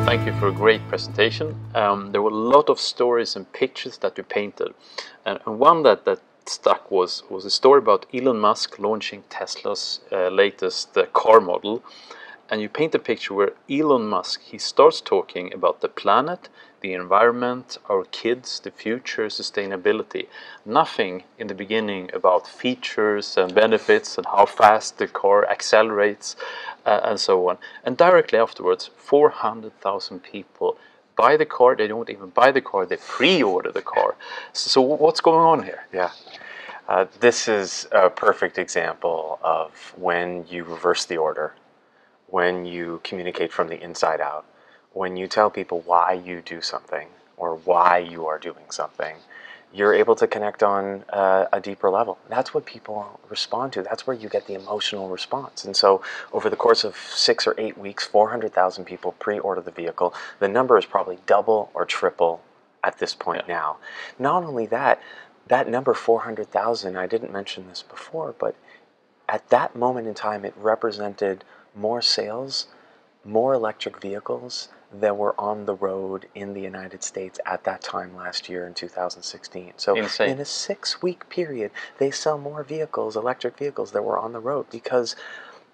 thank you for a great presentation. There were a lot of stories and pictures that you painted, and one that stuck was a story about Elon Musk launching Tesla's latest car model. And you paint a picture where Elon Musk, he starts talking about the planet, the environment, our kids, the future, sustainability. Nothing in the beginning about features and benefits and how fast the car accelerates and so on. And directly afterwards, 400,000 people buy the car. They don't even buy the car, they pre-order the car. So what's going on here? Yeah. This is a perfect example of when you reverse the order, when you communicate from the inside out, when you tell people why you do something or why you are doing something, you're able to connect on a deeper level. That's what people respond to. That's where you get the emotional response. And so over the course of 6 or 8 weeks, 400,000 people pre-order the vehicle. The number is probably double or triple at this point now. Not only that, that number 400,000, I didn't mention this before, but at that moment in time, it represented more sales, more electric vehicles that were on the road in the United States at that time last year in 2016. So Insane. In a 6-week period, they sell more vehicles, electric vehicles, that were on the road because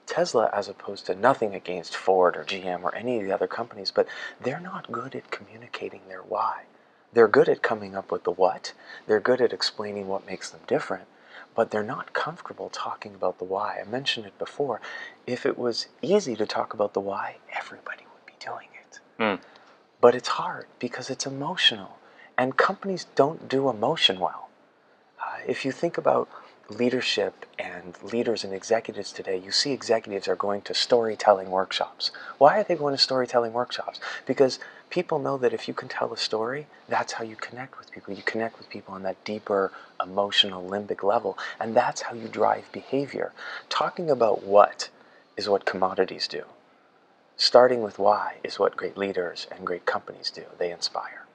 Tesla, as opposed to nothing against Ford or GM or any of the other companies, but they're not good at communicating their why. They're good at coming up with the what. They're good at explaining what makes them different. But they're not comfortable talking about the why. I mentioned it before. If it was easy to talk about the why, everybody would be doing it. But it's hard because it's emotional. And companies don't do emotion well. If you think about leadership and leaders and executives today, you see executives are going to storytelling workshops. Why are they going to storytelling workshops? Because people know that if you can tell a story, that's how you connect with people. You connect with people on that deeper emotional limbic level, and that's how you drive behavior. Talking about what is what commodities do. Starting with why is what great leaders and great companies do. They inspire.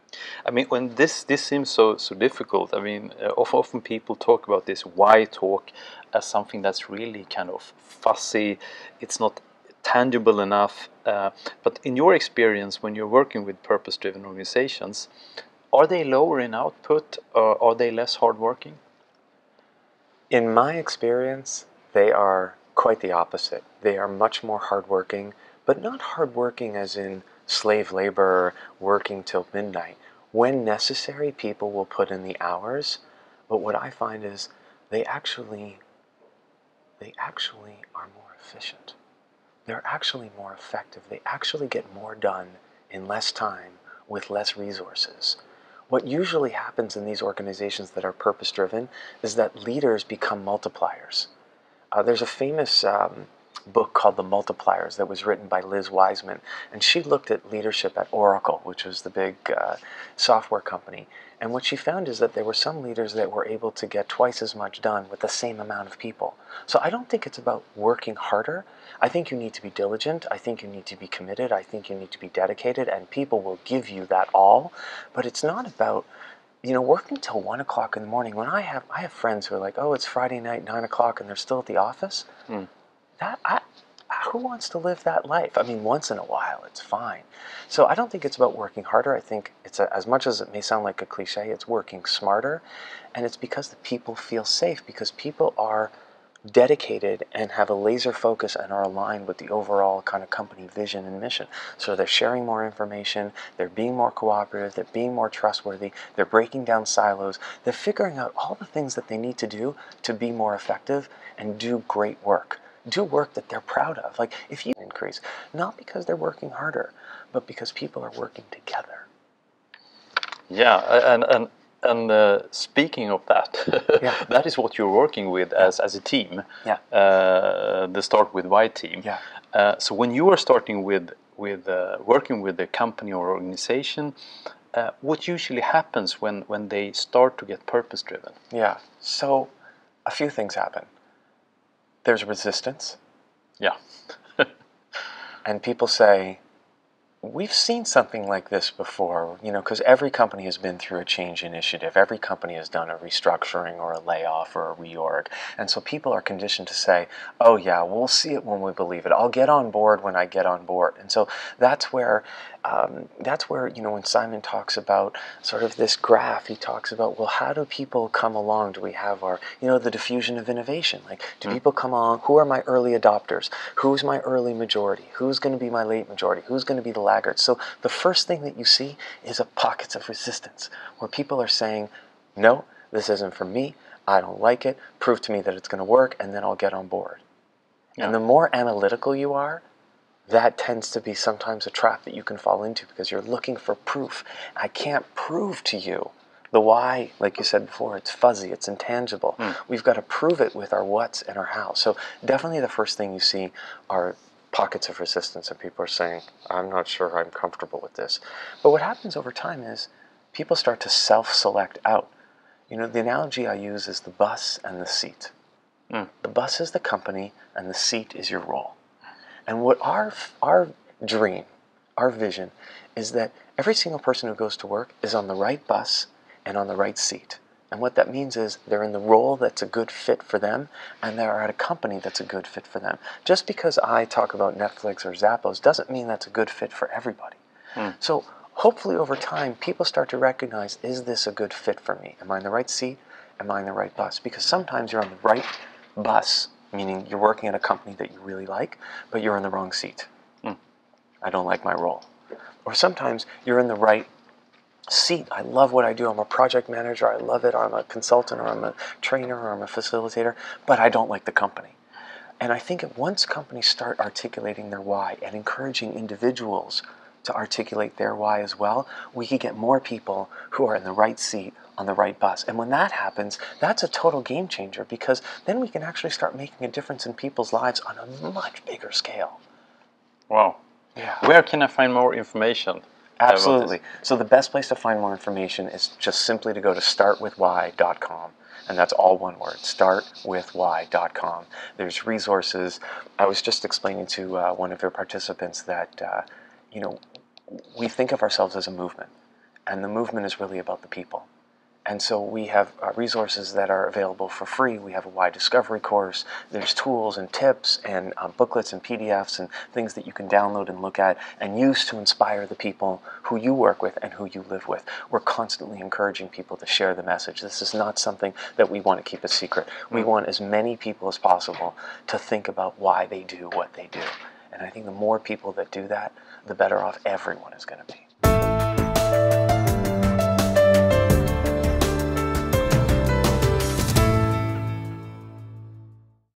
I mean, when this seems so difficult. I mean, often people talk about this why talk as something that's really kind of fuzzy. It's not tangible enough. But in your experience, when you're working with purpose-driven organizations, are they lower in output or are they less hardworking? In my experience, they are quite the opposite. They are much more hardworking, but not hardworking as in slave labor, working till midnight. When necessary, people will put in the hours, but what I find is they actually are more efficient. They're actually more effective. They actually get more done in less time with less resources. What usually happens in these organizations that are purpose-driven is that leaders become multipliers. There's a famous book called The Multipliers that was written by Liz Wiseman, and she looked at leadership at Oracle, which was the big software company, and what she found is that there were some leaders that were able to get twice as much done with the same amount of people. So I don't think it's about working harder. I think you need to be diligent. I think you need to be committed. I think you need to be dedicated, and people will give you that all, but it's not about working till 1 o'clock in the morning. When I have friends who are like, oh, it's Friday night, 9 o'clock, and they're still at the office. Who wants to live that life? I mean, once in a while, it's fine. So I don't think it's about working harder. I think it's as much as it may sound like a cliche, it's working smarter. And it's because the people feel safe, because people are dedicated and have a laser focus and are aligned with the overall kind of company vision and mission. So they're sharing more information, they're being more cooperative, they're being more trustworthy, they're breaking down silos, they're figuring out all the things that they need to do to be more effective and do great work. Do work that they're proud of. Like if you increase, not because they're working harder, but because people are working together. Yeah, and speaking of that, that is what you're working with as a team. Yeah. The Start with Why team. Yeah. So when you are starting with working with a company or organization, what usually happens when they start to get purpose driven? Yeah. So a few things happen. There's resistance. Yeah. And people say, we've seen something like this before, because every company has been through a change initiative. Every company has done a restructuring or a layoff or a reorg. And so people are conditioned to say, oh yeah, we'll see it when we believe it. I'll get on board when I get on board. And so that's where, when Simon talks about sort of this graph, he talks about, well, how do people come along? Do we have our, the diffusion of innovation? Like, do people come along? Who are my early adopters? Who's my early majority? Who's going to be my late majority? Who's going to be the laggards? So the first thing that you see is pockets of resistance where people are saying, no, this isn't for me. I don't like it. Prove to me that it's going to work, and then I'll get on board. Yeah. And the more analytical you are, that tends to be sometimes a trap that you can fall into because you're looking for proof. I can't prove to you the why, like you said before, it's fuzzy, it's intangible. We've got to prove it with our what's and our how. So definitely the first thing you see are pockets of resistance, and people are saying, I'm not sure I'm comfortable with this. But what happens over time is people start to self-select out. The analogy I use is the bus and the seat. The bus is the company, and the seat is your role. And what our dream, our vision, is that every single person who goes to work is on the right bus and on the right seat. And what that means is they're in the role that's a good fit for them, and they're at a company that's a good fit for them. Just because I talk about Netflix or Zappos doesn't mean that's a good fit for everybody. So hopefully over time, people start to recognize, is this a good fit for me? Am I in the right seat? Am I in the right bus? Because sometimes you're on the right bus, meaning you're working at a company that you really like, but you're in the wrong seat. I don't like my role. Or sometimes you're in the right seat. I love what I do. I'm a project manager. I love it. Or I'm a consultant, or I'm a trainer, or I'm a facilitator, but I don't like the company. And I think once companies start articulating their why and encouraging individuals to articulate their why as well, we can get more people who are in the right seat on the right bus. And when that happens, that's a total game changer, because then we can actually start making a difference in people's lives on a much bigger scale. Wow. Yeah. Where can I find more information? Absolutely. So the best place to find more information is just simply to go to startwithwhy.com. And that's all one word, startwithwhy.com. There's resources. I was just explaining to one of your participants that, we think of ourselves as a movement. And the movement is really about the people. And so we have resources that are available for free. We have a why discovery course. There's tools and tips and booklets and PDFs and things that you can download and look at and use to inspire the people who you work with and who you live with. We're constantly encouraging people to share the message. This is not something that we want to keep a secret. We want as many people as possible to think about why they do what they do. And I think the more people that do that, the better off everyone is going to be.